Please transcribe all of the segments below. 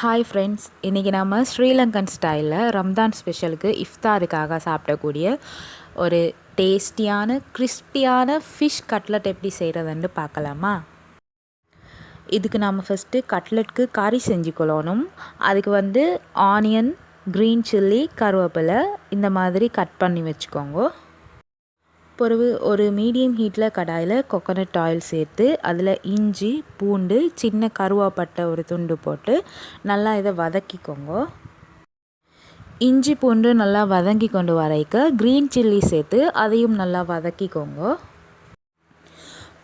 Hi friends, இன்றைக்கி நம்ம ஸ்ரீலங்கன் ஸ்டைலில் ரம்தான் ஸ்பெஷலுக்கு இஃப்தாருக்காக சாப்பிடக்கூடிய ஒரு டேஸ்டியான கிறிஸ்பியான ஃபிஷ் கட்லெட் எப்படி செய்கிறதுன்னு பார்க்கலாமா? இதுக்கு நம்ம ஃபஸ்ட்டு கட்லெட்க்கு கறி செஞ்சுக்கொள்ளணும். அதுக்கு ஆனியன், க்ரீன் சில்லி, கருவேப்பிலை இந்த மாதிரி கட் பண்ணி வச்சுக்கோங்க. பிறகு ஒரு மீடியம் ஹீட்டில் கடாயில் கோகோனட் ஆயில் சேர்த்து அதில் இஞ்சி, பூண்டு, சின்ன கருவேப்பட்டை ஒரு துண்டு போட்டு நல்லா இதை வதக்கிக்கோங்க. இஞ்சி பூண்டு நல்லா வதங்கி கொண்டு வரைக்க க்ரீன் சில்லி சேர்த்து அதையும் நல்லா வதக்கிக்கோங்க.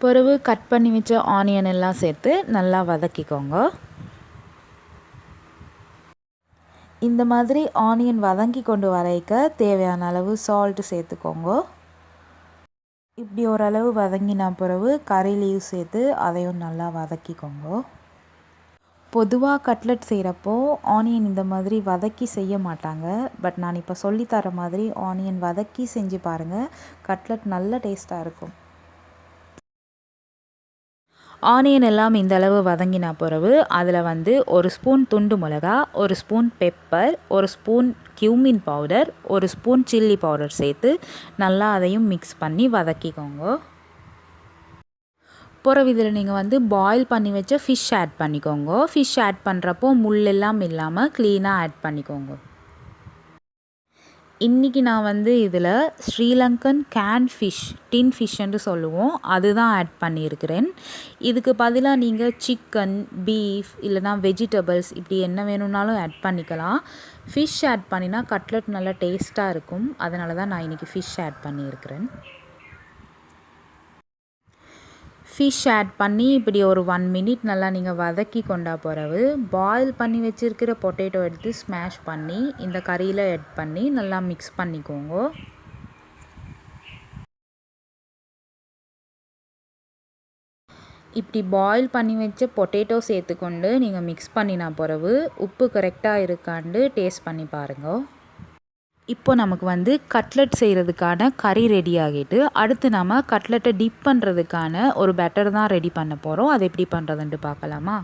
பிறகு கட் பண்ணி வச்ச ஆனியன் எல்லாம் சேர்த்து நல்லா வதக்கிக்கோங்க. இந்த மாதிரி ஆனியன் வதங்கி கொண்டு வரைக்க தேவையான அளவு சால்ட்டு சேர்த்துக்கோங்க. இப்படி ஓரளவு வதங்கின பிறகு கறி லீவ் சேர்த்து அதையும் நல்லா வதக்கிக்கோங்க. பொதுவாக கட்லெட் செய்கிறப்போ ஆனியன் இந்த மாதிரி வதக்கி செய்ய மாட்டாங்க. பட் நான் இப்போ சொல்லித்தர மாதிரி ஆனியன் வதக்கி செஞ்சு பாருங்கள், கட்லெட் நல்ல டேஸ்ட்டாக இருக்கும். ஆனியன் எல்லாம் இந்தளவு வதங்கின பிறகு அதில் ஒரு ஸ்பூன் துண்டு மிளகா, ஒரு ஸ்பூன் பெப்பர், ஒரு ஸ்பூன் கியூமின் பவுடர், ஒரு ஸ்பூன் சில்லி பவுடர் சேர்த்து நல்லா அதையும் மிக்ஸ் பண்ணி வதக்கிக்கோங்க. பிறகு இதில் நீங்கள் பாயில் பண்ணி வச்ச ஃபிஷ் ஆட் பண்ணிக்கோங்க. ஃபிஷ் ஆட் பண்ணுறப்போ முள்ளெல்லாம் இல்லாமல் க்ளீனாக ஆட் பண்ணிக்கோங்க. இன்றைக்கி நான் இதில் ஸ்ரீலங்கன் கேன் ஃபிஷ், டின் ஃபிஷ்ஷுன்னு சொல்லுவோம், அதுதான் ஆட் பண்ணியிருக்கிறேன். இதுக்கு பதிலாக நீங்கள் சிக்கன், பீஃப் இல்லைனா வெஜிடபிள்ஸ் இப்படி என்ன வேணும்னாலும் ஆட் பண்ணிக்கலாம். ஃபிஷ் ஆட் பண்ணினா கட்லெட் நல்லா டேஸ்ட்டாக இருக்கும். அதனால தான் நான் இன்றைக்கி ஃபிஷ் ஆட் பண்ணியிருக்கிறேன். ஃபிஷ் ஆட் பண்ணி இப்படி ஒரு 1 மினிட் நல்லா நீங்கள் வதக்கி கொண்டா பிறகு பாயில் பண்ணி வச்சுருக்கிற பொட்டேட்டோ எடுத்து ஸ்மாஷ் பண்ணி இந்த கறியில் ஆட் பண்ணி நல்லா மிக்ஸ் பண்ணிக்கோங்க. இப்படி பாயில் பண்ணி வச்ச பொட்டேட்டோ சேர்த்துக்கொண்டு நீங்கள் மிக்ஸ் பண்ணினா பிறகு உப்பு கரெக்டாக இருக்காண்டு டேஸ்ட் பண்ணி பாருங்கள். இப்போ நமக்கு கட்லெட் செய்கிறதுக்கான கறி ரெடி ஆகிட்டு, அடுத்து நம்ம கட்லெட்டை டிப் பண்ணுறதுக்கான ஒரு பேட்டர் தான் ரெடி பண்ண போகிறோம். அது எப்படி பண்ணுறதுன்ட்டு பார்க்கலாமா?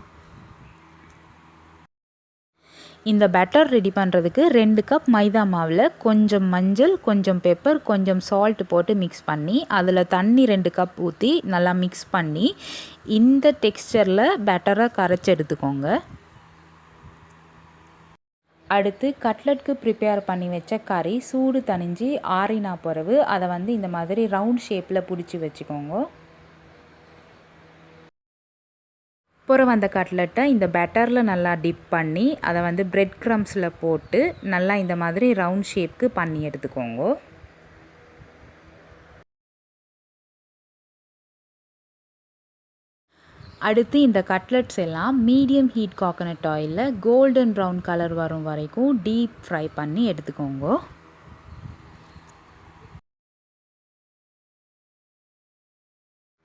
இந்த பேட்டர் ரெடி பண்ணுறதுக்கு 2 கப் மைதா மாவில் கொஞ்சம் மஞ்சள், கொஞ்சம் பெப்பர், கொஞ்சம் சால்ட் போட்டு மிக்ஸ் பண்ணி அதில் தண்ணி 2 கப் ஊற்றி நல்லா மிக்ஸ் பண்ணி இந்த டெக்ஸ்சரில் பேட்டரை கரைச்சி எடுத்துக்கோங்க. அடுத்து கட்லெட்க்கு ப்ரிப்பேர் பண்ணி வச்ச கறி சூடு தணிஞ்சு ஆறினா பிறகு அதை இந்த மாதிரி ரவுண்ட் ஷேப்பில் பிடிச்சி வச்சுக்கோங்க. பிறகு அந்த கட்லெட்டை இந்த பேட்டரில் நல்லா டிப் பண்ணி அதை பிரெட் க்ரம்ஸில் போட்டு நல்லா இந்த மாதிரி ரவுண்ட் ஷேப்க்கு பண்ணி எடுத்துக்கோங்க. அடுத்து இந்த கட்லெட்ஸ் எல்லாம் மீடியம் ஹீட் கோகோனட் ஆயிலில் கோல்டன் ப்ரௌன் கலர் வரும் வரைக்கும் டீப் ஃப்ரை பண்ணி எடுத்துக்கோங்க.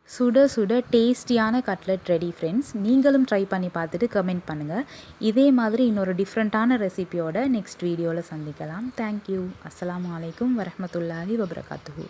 சுட சுட டேஸ்டியான கட்லெட் ரெடி ஃப்ரெண்ட்ஸ். நீங்களும் ட்ரை பண்ணி பார்த்துட்டு கமெண்ட் பண்ணுங்கள். இதே மாதிரி இன்னொரு டிஃப்ரெண்ட்டான ரெசிபியோட நெக்ஸ்ட் வீடியோவில் சந்திக்கலாம். தேங்க்யூ. அஸ்ஸலாமு அலைக்கும் வரஹ்மத்துல்லாஹி வபரகாத்துஹு.